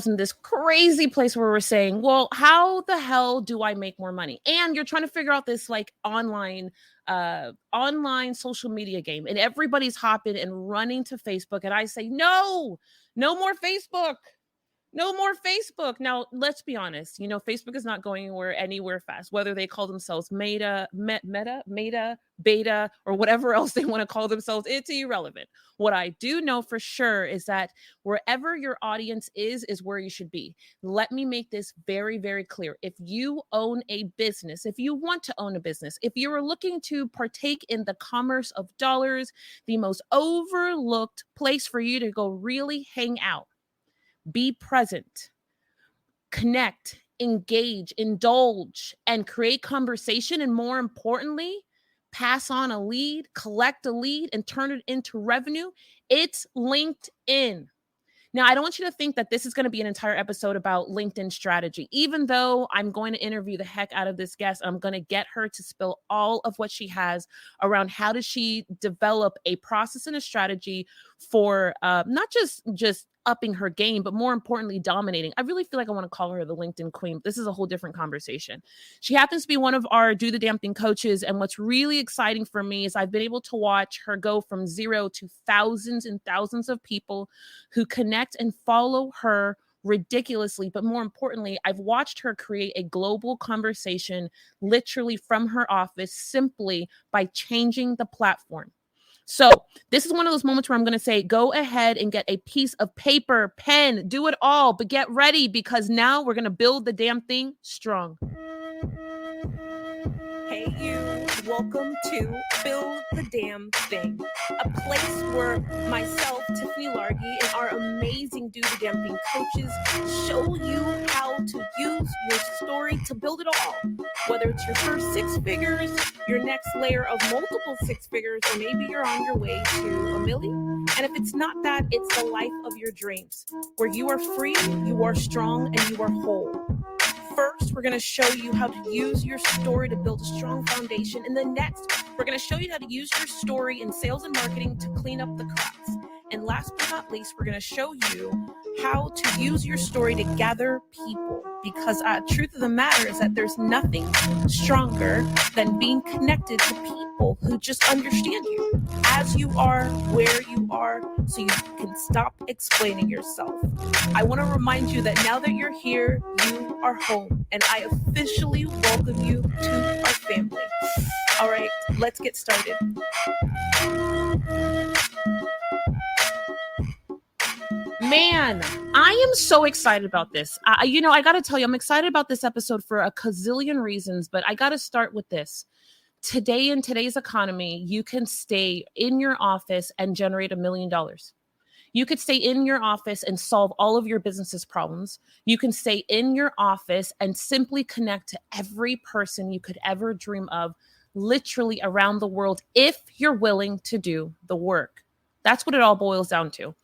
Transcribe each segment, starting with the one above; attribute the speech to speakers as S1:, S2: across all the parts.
S1: in this crazy place where we're saying, well, how the hell do I make more money? And you're trying to figure out this like online social media game, and everybody's hopping and running to Facebook. And I say, no more Facebook. No more Facebook. Now, let's be honest. Facebook is not going anywhere fast, whether they call themselves Meta, Beta, or whatever else they want to call themselves. It's irrelevant. What I do know for sure is that wherever your audience is where you should be. Let me make this very, very clear. If you own a business, if you want to own a business, if you are looking to partake in the commerce of dollars, the most overlooked place for you to go really hang out, be present, connect, engage, indulge, and create conversation. And more importantly, pass on a lead, collect a lead, and turn it into revenue. It's LinkedIn. Now, I don't want you to think that this is going to be an entire episode about LinkedIn strategy. Even though I'm going to interview the heck out of this guest, I'm going to get her to spill all of what she has around how does she develop a process and a strategy for not just upping her game, but more importantly, dominating. I really feel like I want to call her the LinkedIn queen. This is a whole different conversation. She happens to be one of our Do the Damn Thing coaches. And what's really exciting for me is I've been able to watch her go from zero to thousands and thousands of people who connect and follow her ridiculously. But more importantly, I've watched her create a global conversation literally from her office simply by changing the platform. So this is one of those moments where I'm going to say, go ahead and get a piece of paper, pen, do it all, but get ready because now we're going to build the damn thing strong.
S2: Hey, you. Welcome to Build the Damn Thing, a place where myself, Tiffany Largy, and our amazing Do the Damn Thing coaches show you how to use your story to build it all. Whether it's your first 6 figures, your next layer of multiple 6 figures, or maybe you're on your way to $1 million. And if it's not that, it's the life of your dreams, where you are free, you are strong, and you are whole. First, we're going to show you how to use your story to build a strong foundation. And then next, we're going to show you how to use your story in sales and marketing to clean up the cracks. And last but not least, we're going to show you how to use your story to gather people. Because truth of the matter is that there's nothing stronger than being connected to people who just understand you as you are, where you are, so you can stop explaining yourself. I want to remind you that now that you're here, you are home, and I officially welcome you to our family. All right, let's get started.
S1: Man, I am so excited about this. I got to tell you, I'm excited about this episode for a gazillion reasons, but I got to start with this. Today, in today's economy, you can stay in your office and generate $1 million. You could stay in your office and solve all of your business's problems. You can stay in your office and simply connect to every person you could ever dream of, literally around the world, if you're willing to do the work. That's what it all boils down to.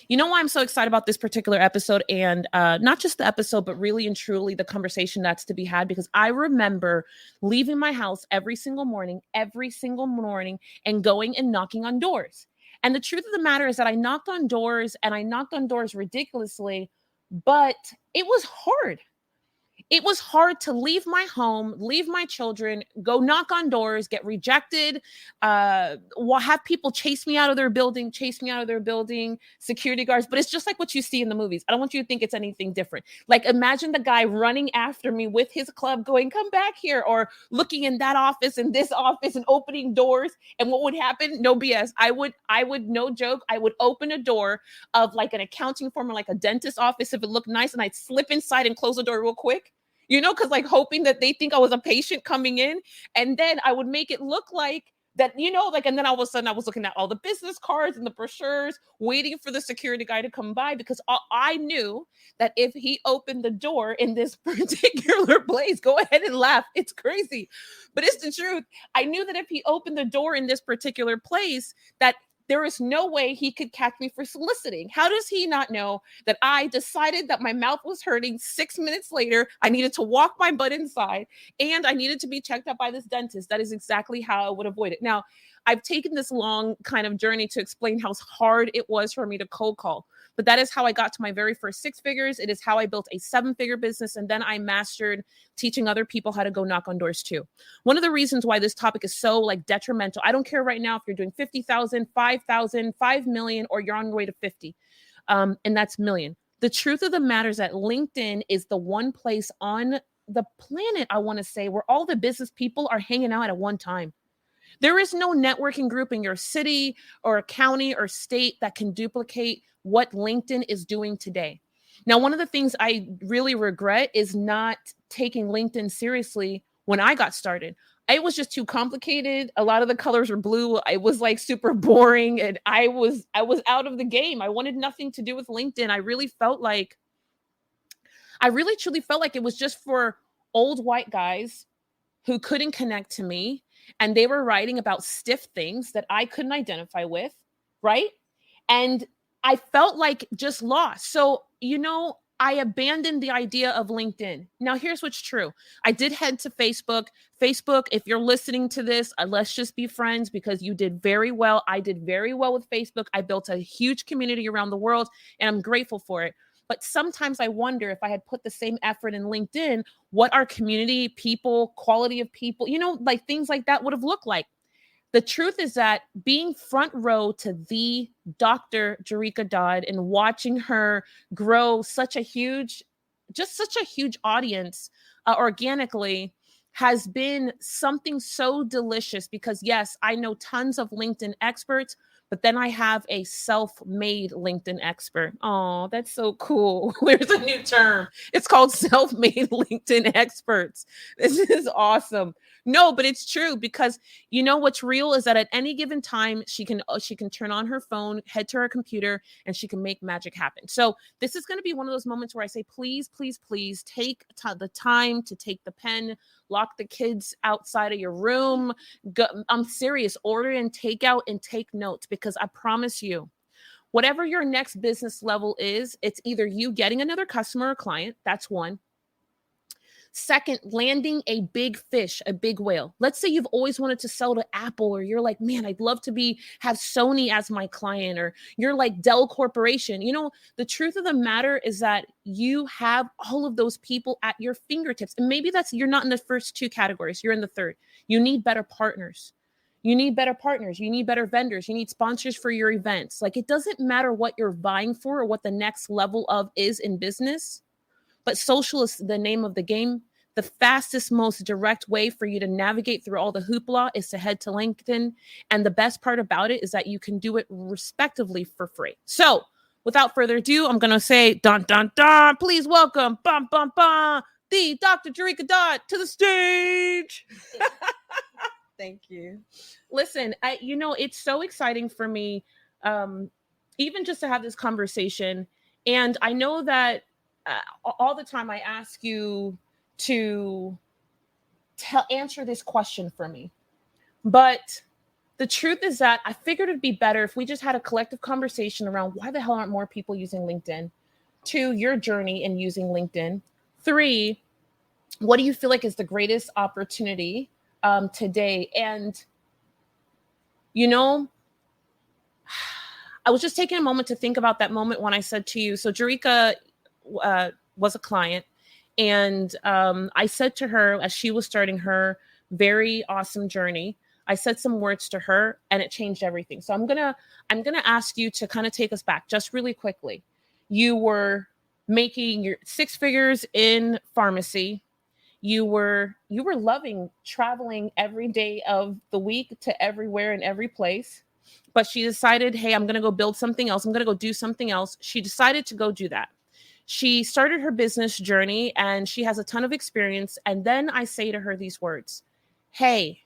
S1: You know why I'm so excited about this particular episode, and not just the episode, but really and truly the conversation that's to be had, because I remember leaving my house every single morning, and going and knocking on doors. And the truth of the matter is that I knocked on doors ridiculously, but it was hard. It was hard to leave my home, leave my children, go knock on doors, get rejected, have people chase me out of their building, security guards. But it's just like what you see in the movies. I don't want you to think it's anything different. Like, imagine the guy running after me with his club going, come back here, or looking in that office and this office and opening doors. And what would happen? No BS. I would, no joke, I would open a door of like an accounting firm or like a dentist office if it looked nice, and I'd slip inside and close the door real quick. Because like hoping that they think I was a patient coming in, and then I would make it look like that, and then all of a sudden I was looking at all the business cards and the brochures, waiting for the security guy to come by, because I knew that if he opened the door in this particular place, go ahead and laugh, it's crazy, but it's the truth. I knew that if he opened the door in this particular place, that there is no way he could catch me for soliciting. How does he not know that I decided that my mouth was hurting 6 minutes later, I needed to walk my butt inside, and I needed to be checked out by this dentist? That is exactly how I would avoid it. Now, I've taken this long kind of journey to explain how hard it was for me to cold call. but that is how I got to my very first 6 figures. It is how I built a 7-figure business. And then I mastered teaching other people how to go knock on doors too. One of the reasons why this topic is so like detrimental, I don't care right now if you're doing 50,000, 5,000, 5 million, or you're on your way to 50. And that's million. The truth of the matter is that LinkedIn is the one place on the planet, I want to say, where all the business people are hanging out at one time. There is no networking group in your city or county or state that can duplicate what LinkedIn is doing today. Now, one of the things I really regret is not taking LinkedIn seriously when I got started. It was just too complicated. A lot of the colors were blue. It was like super boring, and I was out of the game. I wanted nothing to do with LinkedIn. I really truly felt like it was just for old white guys who couldn't connect to me, and they were writing about stiff things that I couldn't identify with, right? And I felt like just lost. So, I abandoned the idea of LinkedIn. Now, here's what's true. I did head to Facebook. Facebook, if you're listening to this, let's just be friends because you did very well. I did very well with Facebook. I built a huge community around the world, and I'm grateful for it. But sometimes I wonder if I had put the same effort in LinkedIn, what our community, people, quality of people, like things like that would have looked like. The truth is that being front row to the Dr. JERRICA Dodd and watching her grow such a huge audience organically has been something so delicious because, yes, I know tons of LinkedIn experts, but then I have a self-made LinkedIn expert. Oh, that's so cool. There's a new term. It's called self-made LinkedIn experts. This is awesome. No, but it's true because what's real is that at any given time, she can turn on her phone, head to her computer, and she can make magic happen. So this is going to be one of those moments where I say, please, please, please take the time to take the pen, lock the kids outside of your room. Go, I'm serious. Order and take out and take notes because I promise you, whatever your next business level is, it's either you getting another customer or client. That's one. Second, landing a big fish, a big whale. Let's say you've always wanted to sell to Apple, or you're like, man, I'd love to have Sony as my client, or you're like Dell Corporation. The truth of the matter is that you have all of those people at your fingertips. And maybe you're not in the first 2 categories. You're in the third. You need better partners. You need better partners. You need better vendors. You need sponsors for your events. Like, it doesn't matter what you're vying for or what the next level of is in business. But social is the name of the game. The fastest, most direct way for you to navigate through all the hoopla is to head to LinkedIn. And the best part about it is that you can do it respectively for free. So without further ado, I'm going to say, dun, dun, dun, please welcome, bum, bum, bum, the Dr. JERRICA Dodd to the stage.
S3: Thank you.
S1: Listen, it's so exciting for me, even just to have this conversation. And I know that all the time I ask you to answer this question for me. But the truth is that I figured it'd be better if we just had a collective conversation around why the hell aren't more people using LinkedIn? 2, your journey in using LinkedIn. 3, what do you feel like is the greatest opportunity today? And, I was just taking a moment to think about that moment when I said to you, so JERRICA was a client. And I said to her as she was starting her very awesome journey, I said some words to her and it changed everything. So I'm gonna ask you to kind of take us back just really quickly. You were making your 6 figures in pharmacy. You were loving traveling every day of the week to everywhere and every place. But she decided, hey, I'm gonna go build something else. I'm gonna go do something else. She decided to go do that. She started her business journey and she has a ton of experience. And then I say to her these words, hey,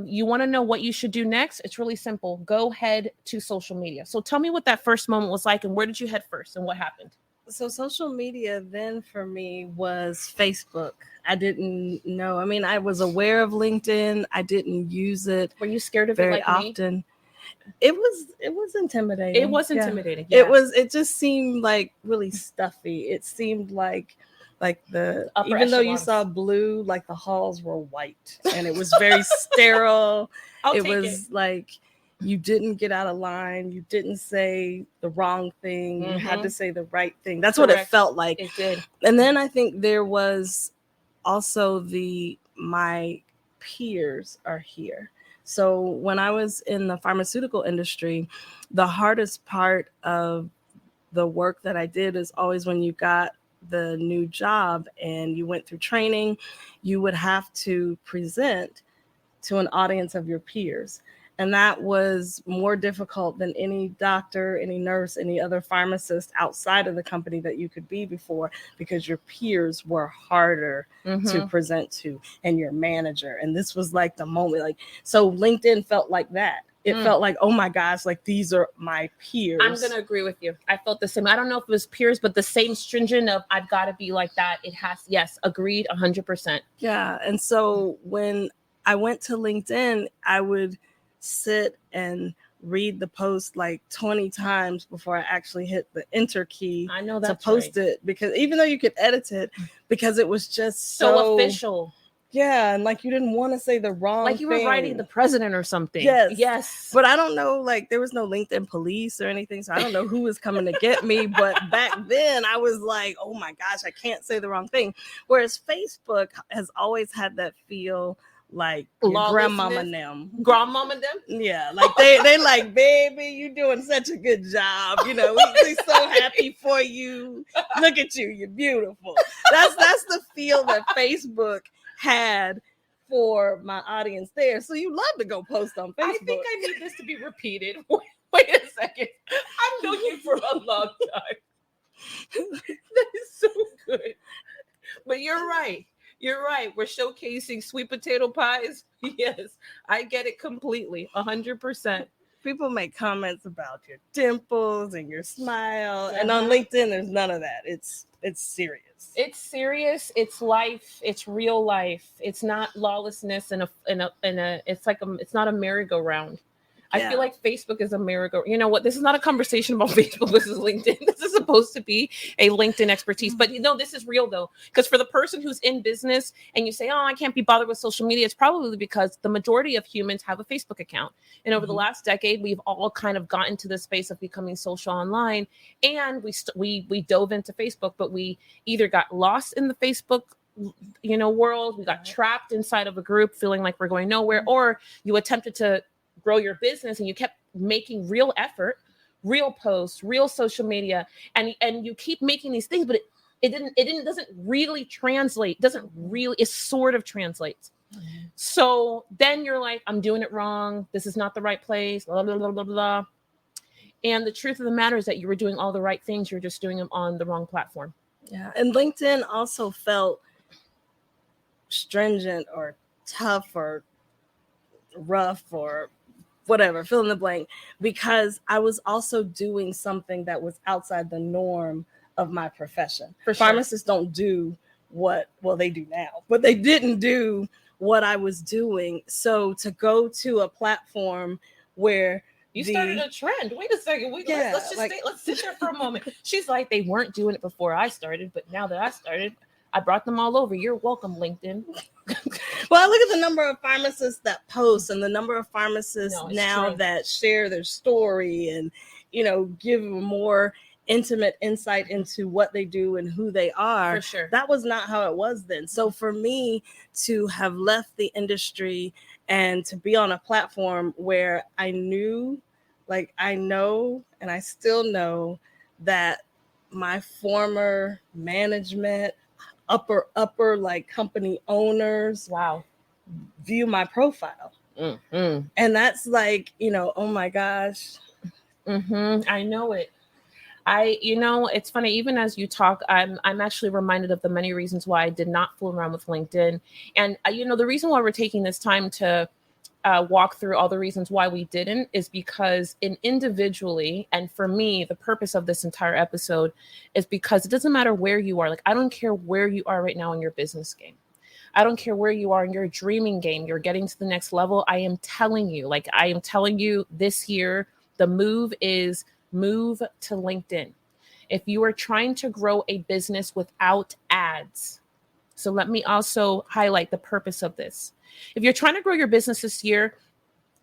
S1: you want to know what you should do next? It's really simple. Go head to social media. So tell me what that first moment was like and where did you head first and what happened?
S3: So social media then for me was Facebook. I didn't know. I mean, I was aware of LinkedIn. I didn't use it.
S1: Were you scared of
S3: very
S1: it like
S3: often?
S1: Me?
S3: It was intimidating.
S1: It was intimidating. Yeah.
S3: It just seemed like really stuffy. It seemed like the
S1: upper
S3: even though you
S1: echelons.
S3: saw blue, like the halls were white and it was very sterile. It was like you didn't get out of line. You didn't say the wrong thing. You had to say the right thing. That's what it felt like.
S1: It did.
S3: And then I think there was also my peers are here. So when I was in the pharmaceutical industry, the hardest part of the work that I did is always when you got the new job and you went through training, you would have to present to an audience of your peers. And that was more difficult than any doctor, any nurse, any other pharmacist outside of the company that you could be before, because your peers were harder to present to, and your manager. And this was like the moment, like, so LinkedIn felt like that. It felt like, oh my gosh, like these are my peers.
S1: I'm going to agree with you. I felt the same. I don't know if it was peers, but the same stringent of I've got to be like that. It has. Yes. Agreed. 100%.
S3: Yeah. And so when I went to LinkedIn, I would sit and read the post like 20 times before I actually hit the enter key to post it, because even though you could edit it, because it was just so
S1: official.
S3: Yeah, and like you didn't want to say the wrong
S1: like you
S3: thing.
S1: were writing the president or something.
S3: Yes. But I don't know, like there was no LinkedIn police or anything, so I don't know who was coming to get me. But back then I was like, oh my gosh, I can't say the wrong thing. Whereas Facebook has always had that feel like grandmama them. Yeah, like they like, baby, you doing such a good job. You know, we're so happy for you. Look at you, you're beautiful. That's the feel that Facebook had for my audience there. So you love to go post on Facebook.
S1: I think I need this to be repeated. Wait a second. I've known you for a long time. That is so good. But you're right. You're right. We're showcasing sweet potato pies. Yes, I get it completely. 100%.
S3: People make comments about your dimples and your smile. And on LinkedIn, there's none of that. It's serious.
S1: It's serious. It's life. It's real life. It's not lawlessness and it's not a merry-go-round. I feel like Facebook is a merry-go-round. You know what? This is not a conversation about Facebook. This is LinkedIn. This is supposed to be a LinkedIn expertise. But you know, this is real though. Because for the person who's in business and you say, oh, I can't be bothered with social media, it's probably because the majority of humans have a Facebook account. And over the last decade, we've all kind of gotten to the space of becoming social online. And we dove into Facebook, but we either got lost in the Facebook world, we got trapped inside of a group feeling like we're going nowhere, or you attempted to grow your business and you kept making real effort, real posts, real social media, and you keep making these things, but it doesn't really translate, it sort of translates. So then you're like, I'm doing it wrong, this is not the right place, blah blah blah blah blah. And the truth of the matter is that you were doing all the right things, you're just doing them on the wrong platform.
S3: Yeah. And LinkedIn also felt stringent or tough or rough or whatever, fill in the blank, because I was also doing something that was outside the norm of my profession. Pharmacists don't do they do now, but they didn't do what I was doing. So to go to a platform where
S1: you started a trend. Wait a second. Let's sit there for a moment. She's like, they weren't doing it before I started, but now that I started, I brought them all over. You're welcome, LinkedIn.
S3: Well, I look at the number of pharmacists that post and the number of pharmacists that share their story and, give a more intimate insight into what they do and who they are.
S1: For sure.
S3: That was not how it was then. So for me to have left the industry and to be on a platform where I know, and I still know that my former management, upper like company owners, view my profile. And that's like, oh my gosh.
S1: I know it. It's funny, even as you talk, I'm actually reminded of the many reasons why I did not fool around with LinkedIn. And, the reason why we're taking this time to walk through all the reasons why we didn't is because individually, and for me, the purpose of this entire episode is because it doesn't matter where you are. Like, I don't care where you are right now in your business game. I don't care where you are in your dreaming game. You're getting to the next level. I am telling you this year, the move is move to LinkedIn. If you are trying to grow a business without ads, so let me also highlight the purpose of this. If you're trying to grow your business this year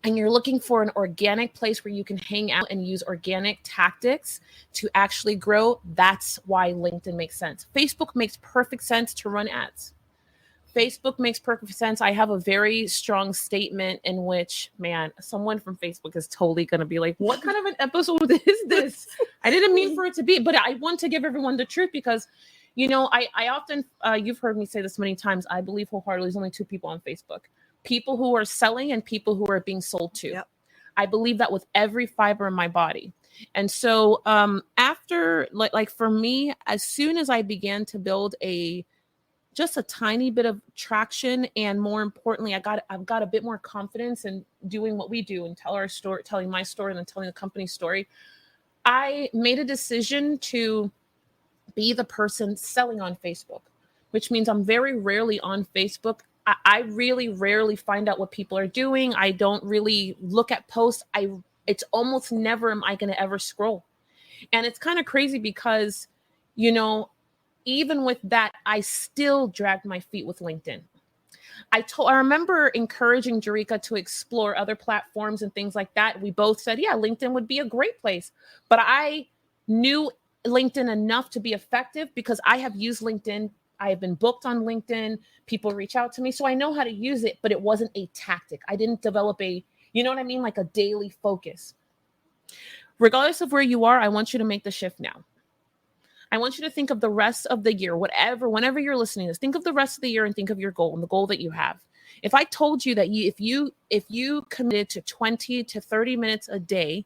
S1: and you're looking for an organic place where you can hang out and use organic tactics to actually grow, that's why LinkedIn makes sense. Facebook makes perfect sense to run ads. Facebook makes perfect sense. I have a very strong statement in which, man, someone from Facebook is totally going to be like, what kind of an episode is this? I didn't mean for it to be, but I want to give everyone the truth because, you know, I often, you've heard me say this many times, I believe wholeheartedly there's only two people on Facebook, people who are selling and people who are being sold to.
S3: Yep.
S1: I believe that with every fiber in my body. And so after, like for me, as soon as I began to build just a tiny bit of traction, and more importantly, I've got a bit more confidence in doing what we do and telling my story and then telling the company's story. I made a decision to be the person selling on Facebook, which means I'm very rarely on Facebook. I really rarely find out what people are doing. I don't really look at posts. It's almost never am I going to ever scroll. And it's kind of crazy because, you know, even with that, I still dragged my feet with LinkedIn. I remember encouraging JERRICA to explore other platforms and things like that. We both said, yeah, LinkedIn would be a great place. But I knew LinkedIn enough to be effective because I have used LinkedIn. I have been booked on LinkedIn. People reach out to me. So I know how to use it, but it wasn't a tactic. I didn't develop you know what I mean? Like a daily focus. Regardless of where you are, I want you to make the shift now. I want you to think of the rest of the year, whenever you're listening to this, think of the rest of the year and think of your goal and the goal that you have. If I told you that if you committed to 20 to 30 minutes a day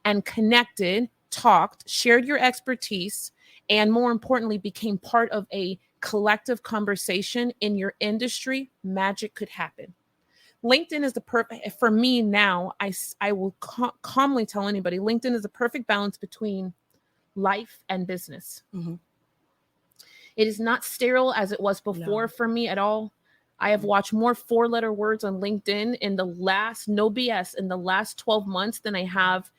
S1: and connected, talked, shared your expertise, and more importantly, became part of a collective conversation in your industry, magic could happen. LinkedIn is the perfect, for me now, I will calmly tell anybody, LinkedIn is the perfect balance between life and business. Mm-hmm. It is not sterile as it was before for me at all. I have watched more 4-letter words on LinkedIn in the last 12 months than I have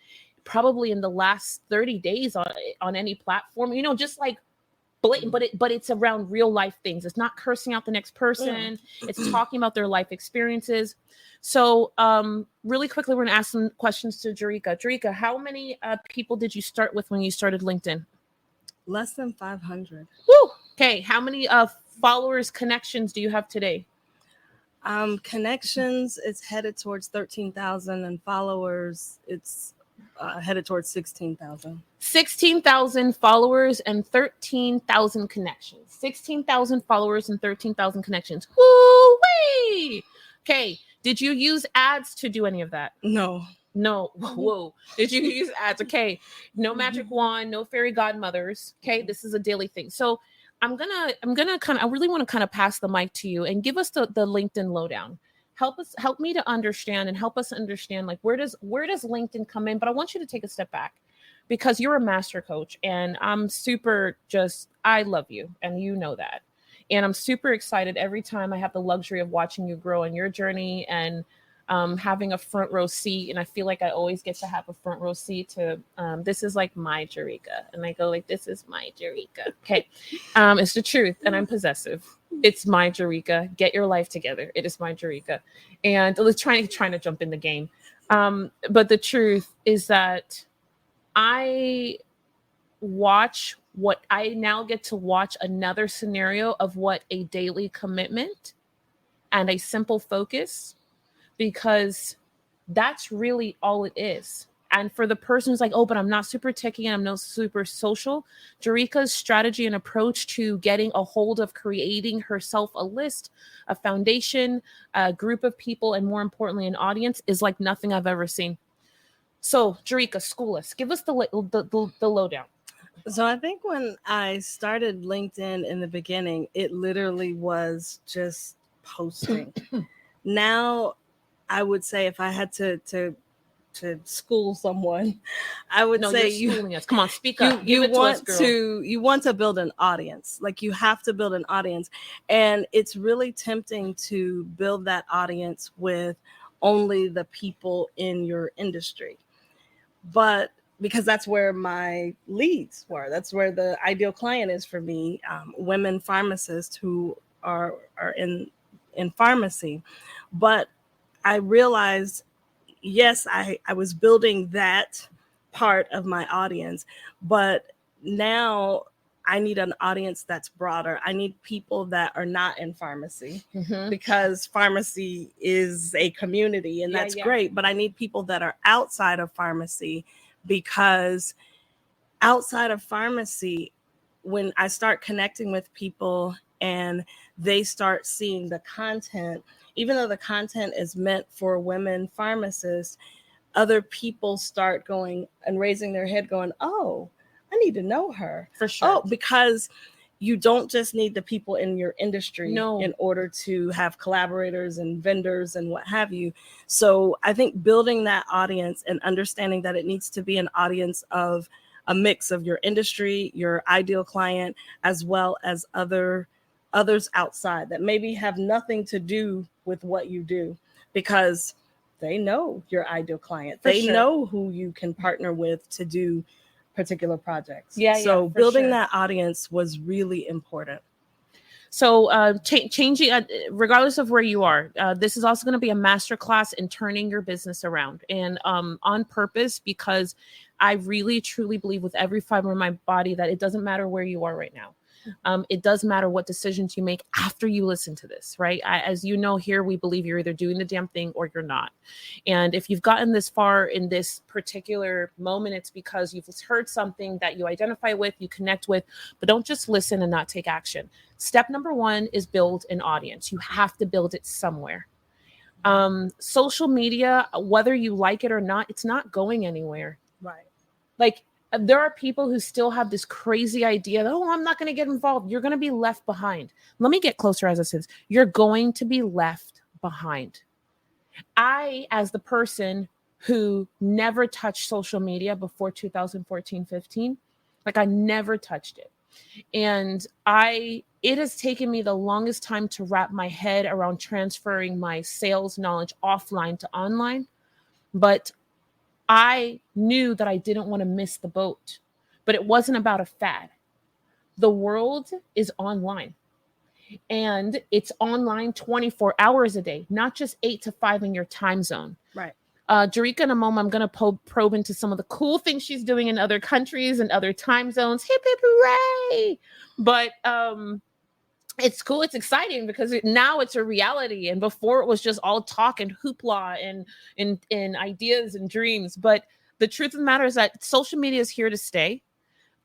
S1: probably in the last 30 days on any platform, you know, just like blatant, but it's around real life things. It's not cursing out the next person. It's talking about their life experiences. So really quickly, we're going to ask some questions to JERRICA. JERRICA, how many people did you start with when you started LinkedIn?
S3: Less than 500.
S1: Woo! Okay. How many followers, connections do you have today?
S3: Connections, it's headed towards 13,000, and followers, it's headed towards 16,000.
S1: 16,000 followers and 13,000 connections. 16,000 followers and 13,000 connections. Woo-wee! Okay. Did you use ads to do any of that?
S3: No.
S1: Whoa. Did you use ads? Okay. No magic wand, no fairy godmothers. Okay. This is a daily thing. So I really want to kind of pass the mic to you and give us the LinkedIn lowdown. Help me to understand and help us understand, like, where does LinkedIn come in? But I want you to take a step back because you're a master coach and I'm I love you and you know that. And I'm super excited every time I have the luxury of watching you grow in your journey and having a front row seat. And I feel like I always get to have a front row seat to, this is like my JERRICA. And I go like, this is my JERRICA. Okay. It's the truth. And I'm possessive. It's my JERRICA. Get your life together. It is my JERRICA. And let's trying to jump in the game. But the truth is that I now get to watch another scenario of what a daily commitment and a simple focus, because that's really all it is. And for the person who's like, oh, but I'm not super techie and I'm not super social, JERRICA's strategy and approach to getting a hold of creating herself a list, a foundation, a group of people, and more importantly, an audience is like nothing I've ever seen. So JERRICA, school us. Give us the lowdown.
S3: So I think when I started LinkedIn in the beginning, it literally was just posting. Now, I would say if I had to school someone, I would say
S1: you're schooling us. Come on, speak up.
S3: You want to build an audience. Like, you have to build an audience, and it's really tempting to build that audience with only the people in your industry, but because that's where my leads were. That's where the ideal client is for me, women pharmacists who are in pharmacy. But I realized yes, I was building that part of my audience, but now I need an audience that's broader. I need people that are not in pharmacy, because pharmacy is a community, and that's great. But I need people that are outside of pharmacy, because outside of pharmacy, when I start connecting with people and they start seeing the content, even though the content is meant for women pharmacists, other people start going and raising their head going, oh, I need to know her.
S1: For sure.
S3: Oh, because you don't just need the people in your industry in order to have collaborators and vendors and what have you. So I think building that audience and understanding that it needs to be an audience of a mix of your industry, your ideal client, as well as others outside that maybe have nothing to do with what you do, because they know your ideal client. They know who you can partner with to do particular projects. So building that audience was really important.
S1: So changing, regardless of where you are, this is also going to be a masterclass in turning your business around, and on purpose, because I really, truly believe with every fiber of my body that it doesn't matter where you are right now. It does matter what decisions you make after you listen to this, right? As you know, here we believe you're either doing the damn thing or you're not. And if you've gotten this far in this particular moment, it's because you've heard something that you identify with, you connect with, but don't just listen and not take action. Step number one is build an audience. You have to build it somewhere. Social media, whether you like it or not, it's not going anywhere.
S3: Right.
S1: Like, there are people who still have this crazy idea that, oh, I'm not going to get involved. You're going to be left behind. Let me get closer as it says. You're going to be left behind. I, as the person who never touched social media before 2014, 15, like I never touched it. And it has taken me the longest time to wrap my head around transferring my sales knowledge offline to online. But I knew that I didn't want to miss the boat, but it wasn't about a fad. The world is online, and it's online 24 hours a day, not just 8 to 5 in your time zone.
S3: Right.
S1: JERRICA, in a moment, I'm going to probe into some of the cool things she's doing in other countries and other time zones. Hip, hip, hooray! But it's cool. It's exciting because now it's a reality. And before it was just all talk and hoopla and ideas and dreams. But the truth of the matter is that social media is here to stay.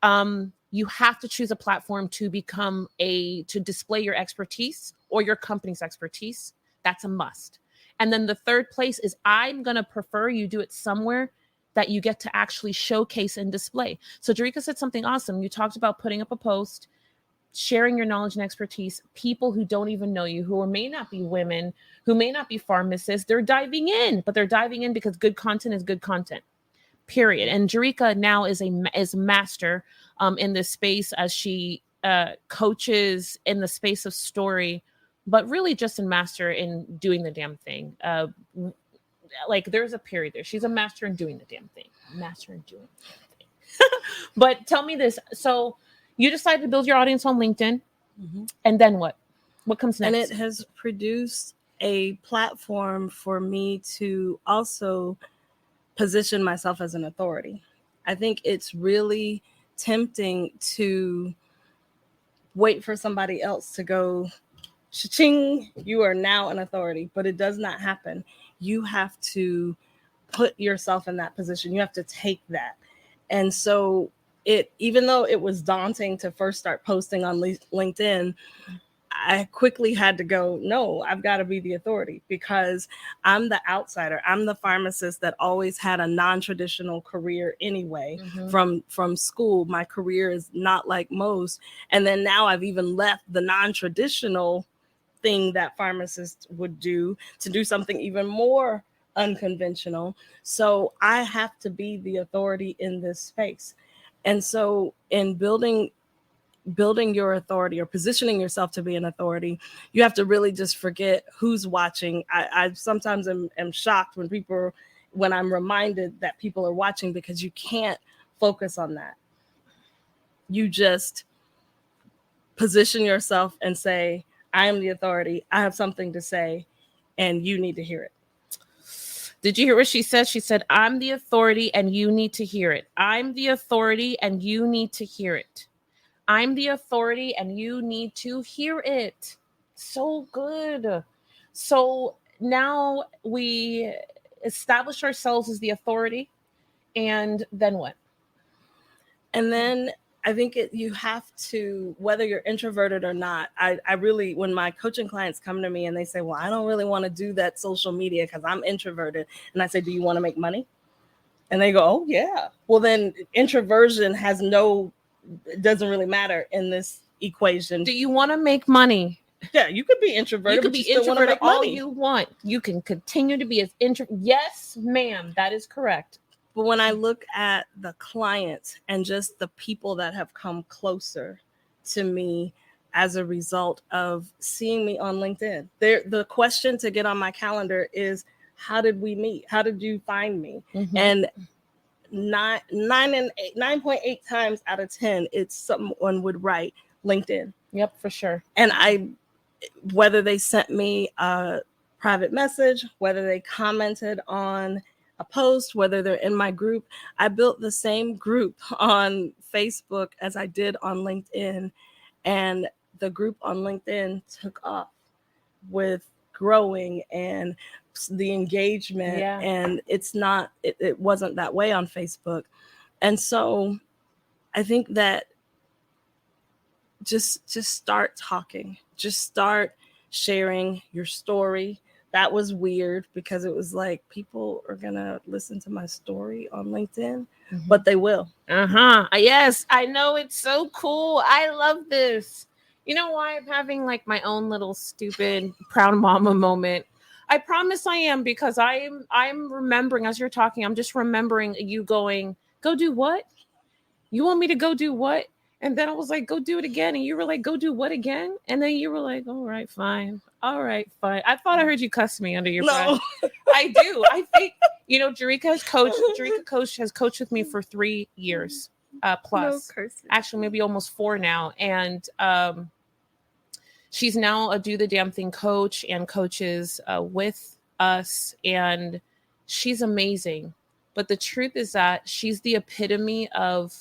S1: You have to choose a platform to to display your expertise or your company's expertise. That's a must. And then the third place is I'm going to prefer you do it somewhere that you get to actually showcase and display. So JERRICA said something awesome. You talked about putting up a post, sharing your knowledge and expertise. People who don't even know you, who may not be women, who may not be pharmacists, they're diving in, but they're diving in because good content is good content, period. And JERRICA now is a master in this space, as she coaches in the space of story, but really just a master in doing the damn thing. Like there's a period there. She's a master in doing the damn thing. Master in doing the damn thing. But tell me this. So you decided to build your audience on LinkedIn. And then what? What comes next?
S3: And it has produced a platform for me to also position myself as an authority. I think it's really tempting to wait for somebody else to go, cha-ching, you are now an authority, but it does not happen. You have to put yourself in that position. You have to take that. And so even though it was daunting to first start posting on LinkedIn, I quickly had to go, no, I've got to be the authority, because I'm the outsider. I'm the pharmacist that always had a non-traditional career anyway. From school. My career is not like most. And then now I've even left the non-traditional thing that pharmacists would do to do something even more unconventional. So I have to be the authority in this space. And so in building your authority or positioning yourself to be an authority, you have to really just forget who's watching. I sometimes am shocked when I'm reminded that people are watching, because you can't focus on that. You just position yourself and say, I am the authority. I have something to say, and you need to hear it.
S1: Did you hear what she said? She said, I'm the authority and you need to hear it. I'm the authority and you need to hear it. I'm the authority and you need to hear it. So good. So now we establish ourselves as the authority. And then what?
S3: And then I think you have to, whether you're introverted or not, I really, when my coaching clients come to me and they say, well, I don't really want to do that social media because I'm introverted. And I say, do you want to make money? And they go, oh, yeah. Well, then introversion it doesn't really matter in this equation.
S1: Do you want to make money?
S3: Yeah, you could be introverted.
S1: You could be introverted all you want. You can continue to be as Yes, ma'am, that is correct.
S3: But when I look at the clients and just the people that have come closer to me as a result of seeing me on LinkedIn, the question to get on my calendar is, how did we meet? How did you find me? Mm-hmm. And 9.8 times out of 10, it's someone would write LinkedIn.
S1: Yep, for sure.
S3: And whether they sent me a private message, whether they commented on a post, whether they're in my group, I built the same group on Facebook as I did on LinkedIn. And the group on LinkedIn took off with growing and the engagement. Yeah. And it wasn't that way on Facebook. And so I think that just start talking, just start sharing your story. That was weird because it was like, people are going to listen to my story on LinkedIn, but they will.
S1: Yes, I know. It's so cool. I love this. You know why I'm having like my own little stupid proud mama moment? I promise I am, because I'm remembering as you're talking, I'm just remembering you going, go do what? You want me to go do what? And then I was like, go do it again. And you were like, go do what again? And then you were like, all right, fine. All right, fine. I thought I heard you cuss me under your breath. I do. I think, JERRICA Coach has coached with me for 3 years plus. No, actually, maybe almost 4 now. And she's now a Do the Damn Thing coach and coaches with us. And she's amazing. But the truth is that she's the epitome of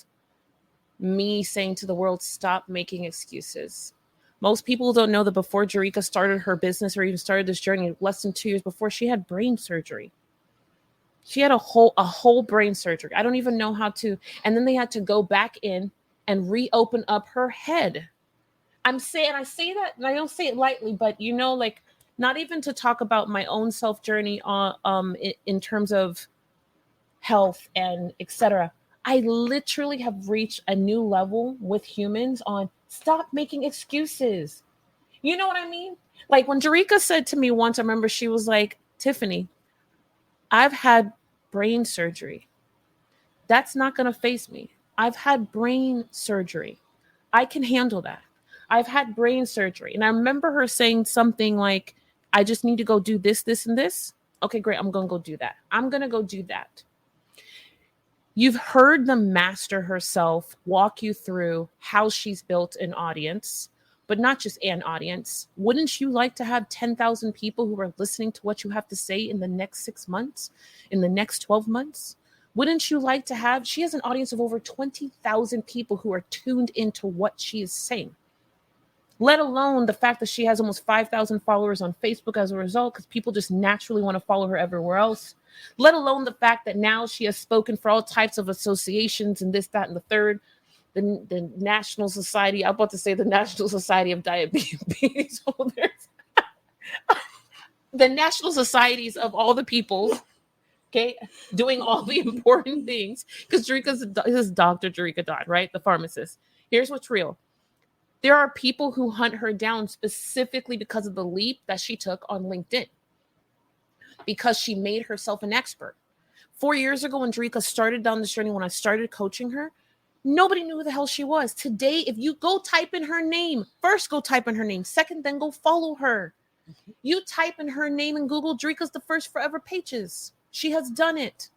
S1: me saying to the world, stop making excuses. Most people don't know that before JERRICA started her business or even started this journey, less than 2 years before, she had brain surgery. She had a whole brain surgery. I don't even know how to. And then they had to go back in and reopen up her head. I say that, and I don't say it lightly, but like, not even to talk about my own self journey in terms of health and etc. I literally have reached a new level with humans on stop making excuses. You know what I mean? Like when JERRICA said to me once, I remember she was like, Tiffany, I've had brain surgery. That's not going to faze me. I've had brain surgery. I can handle that. I've had brain surgery. And I remember her saying something like, I just need to go do this, this, and this. Okay, great. I'm going to go do that. I'm going to go do that. You've heard the master herself walk you through how she's built an audience, but not just an audience. Wouldn't you like to have 10,000 people who are listening to what you have to say in the next 6 months, in the next 12 months? Wouldn't you like to have, she has an audience of over 20,000 people who are tuned into what she is saying, let alone the fact that she has almost 5,000 followers on Facebook as a result, because people just naturally want to follow her everywhere else. Let alone the fact that now she has spoken for all types of associations and this, that, and the third. The National Society, I'm about to say the National Society of Diabetes holders. The National Societies of all the people, okay, doing all the important things. Because this is Dr. JERRICA Dodd, right? The pharmacist. Here's what's real. There are people who hunt her down specifically because of the leap that she took on LinkedIn, because she made herself an expert. 4 years ago when JERRICA started down this journey, when I started coaching her, nobody knew who the hell she was. Today, if you go type in her name, first go type in her name, second, then go follow her. You type in her name in Google, JERRICA's the first forever pages. She has done it.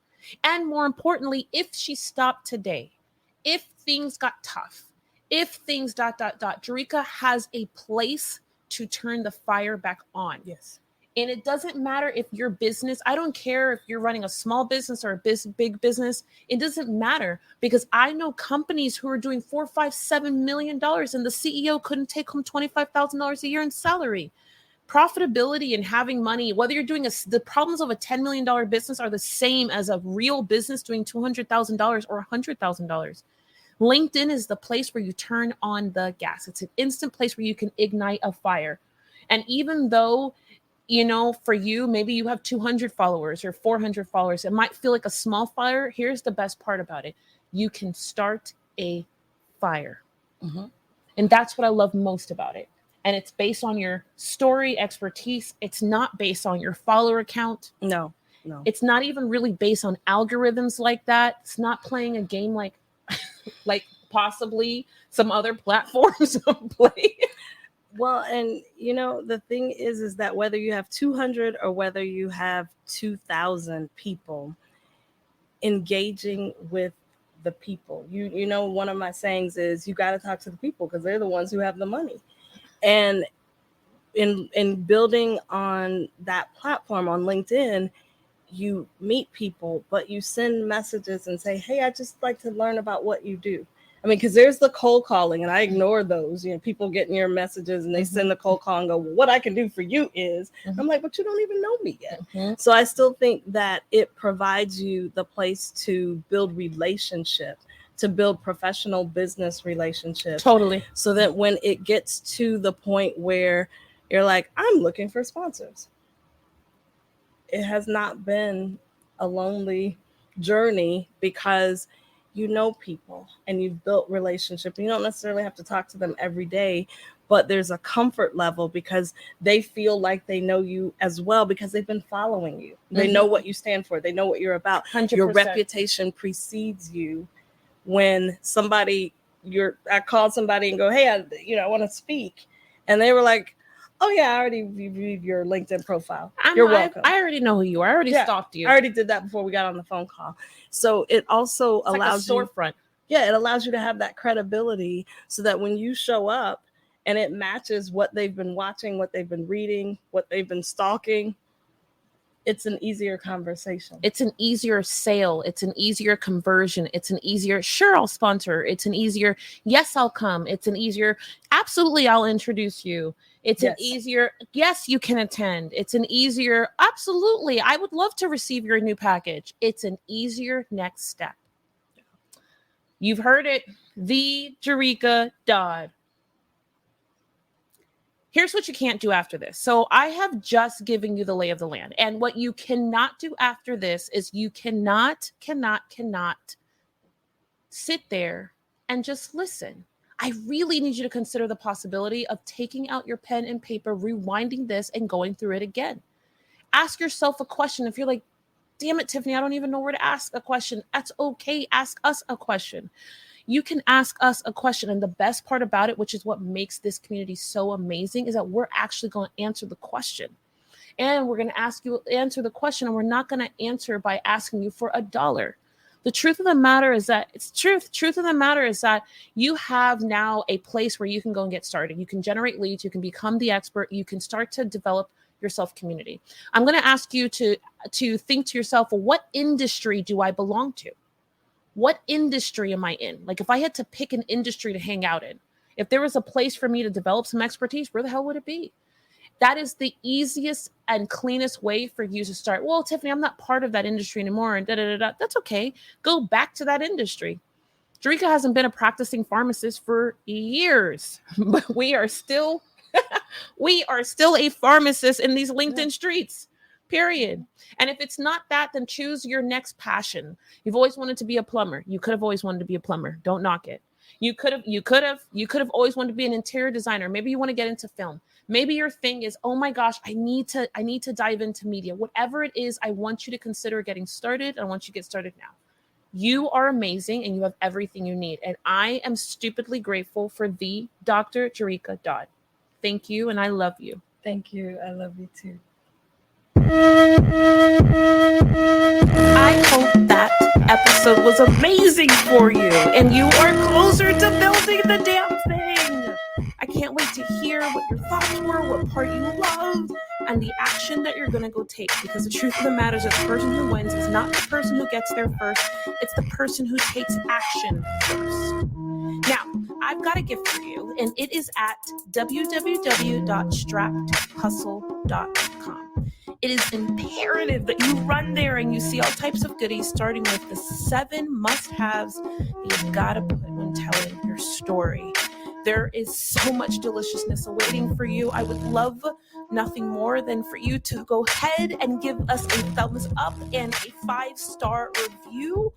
S1: And more importantly, if she stopped today, if things got tough, if things ... JERRICA has a place to turn the fire back on.
S3: Yes.
S1: And it doesn't matter if your business, I don't care if you're running a small business or a big business. It doesn't matter, because I know companies who are doing $4, $5, $7 million, and the CEO couldn't take home $25,000 a year in salary. Profitability and having money, whether you're doing the problems of a $10 million business are the same as a real business doing $200,000 or $100,000. LinkedIn is the place where you turn on the gas. It's an instant place where you can ignite a fire. And even though, you know, for you, maybe you have 200 followers or 400 followers, it might feel like a small fire. Here's the best part about it. You can start a fire. Mm-hmm. And that's what I love most about it. And it's based on your story, expertise. It's not based on your follower count.
S3: No.
S1: It's not even really based on algorithms like that. It's not playing a game like possibly some other platforms play.
S3: Well, and you know, the thing is that whether you have 200 or whether you have 2,000 people engaging with the people, you know, one of my sayings is you got to talk to the people because they're the ones who have the money. And in building on that platform on LinkedIn, you meet people, but you send messages and say, hey, I'd just like to learn about what you do. I mean, because there's the cold calling, and I ignore those. You know, people getting your messages and they send the cold call and go, well, what I can do for you is, I'm like, but you don't even know me yet. So I still think that it provides you the place to build relationships, to build professional business relationships.
S1: Totally.
S3: So that when it gets to the point where you're like, I'm looking for sponsors, it has not been a lonely journey because you know people and you've built relationship. You don't necessarily have to talk to them every day, but there's a comfort level because they feel like they know you as well because they've been following you. They know what you stand for. They know what you're about.
S1: 100%.
S3: Your reputation precedes you. When I called somebody and go, hey, I want to speak. And they were like, oh yeah, I already reviewed your LinkedIn profile. You're welcome.
S1: I already know who you are. I already stalked you.
S3: I already did that before we got on the phone call. So it also allows
S1: like a storefront.
S3: It allows you to have that credibility so that when you show up and it matches what they've been watching, what they've been reading, what they've been stalking, it's an easier conversation.
S1: It's an easier sale. It's an easier conversion. It's an easier, sure, I'll sponsor. It's an easier, yes, I'll come. It's an easier, absolutely, I'll introduce you. It's an easier, yes, you can attend. It's an easier, absolutely, I would love to receive your new package. It's an easier next step. You've heard it, the JERRICA Dodd. Here's what you can't do after this. So I have just given you the lay of the land. And what you cannot do after this is you cannot sit there and just listen. I really need you to consider the possibility of taking out your pen and paper, rewinding this and going through it again. Ask yourself a question. If you're like, damn it, Tiffany, I don't even know where to ask a question. That's okay. Ask us a question. You can ask us a question. And the best part about it, which is what makes this community so amazing, is that we're actually going to answer the question. And we're going to answer the question, and we're not going to answer by asking you for $1. The truth of the matter is that it's truth. Truth of the matter is that you have now a place where you can go and get started. You can generate leads. You can become the expert. You can start to develop your self-community. I'm going to ask you to think to yourself, well, what industry do I belong to? What industry am I in? Like if I had to pick an industry to hang out in, if there was a place for me to develop some expertise, where the hell would it be? That is the easiest and cleanest way for you to start. Well, Tiffany, I'm not part of that industry anymore. And That's okay. Go back to that industry. JERRICA hasn't been a practicing pharmacist for years, but we are still a pharmacist in these LinkedIn streets, period. And if it's not that, then choose your next passion. You've always wanted to be a plumber. You could have always wanted to be a plumber. Don't knock it. You could have always wanted to be an interior designer. Maybe you want to get into film. Maybe your thing is, oh my gosh, I need to dive into media. Whatever it is, I want you to consider getting started. I want you to get started now. You are amazing and you have everything you need. And I am stupidly grateful for the Dr. JERRICA Dodd. Thank you. And I love you.
S3: Thank you. I love you too.
S1: I hope that episode was amazing for you and you are closer to building the damn thing. I can't
S2: can't wait to hear what your thoughts were, what part you loved, and the action that you're going to go take. Because the truth of the matter is that the person who wins is not the person who gets there first. It's the person who takes action first. Now, I've got a gift for you, and it is at www.strappedhustle.com. It is imperative that you run there and you see all types of goodies, starting with the 7 must-haves that you've got to put when telling your story. There is so much deliciousness awaiting for you. I would love nothing more than for you to go ahead and give us a thumbs up and a 5-star review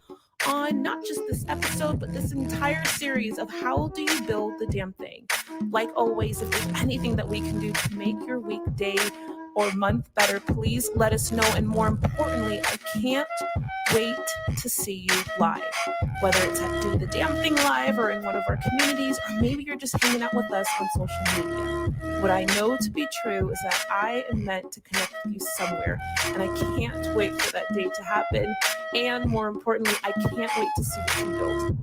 S2: on not just this episode, but this entire series of How Do You Build the Damn Thing. Like always, if there's anything that we can do to make your week, day, or month better, please let us know. And more importantly, I can't wait to see you live, whether it's at Do the Damn Thing Live or in one of our communities, or maybe you're just hanging out with us on social media. What I know to be true is that I am meant to connect with you somewhere, and I can't wait for that day to happen. And more importantly, I can't wait to see what you build.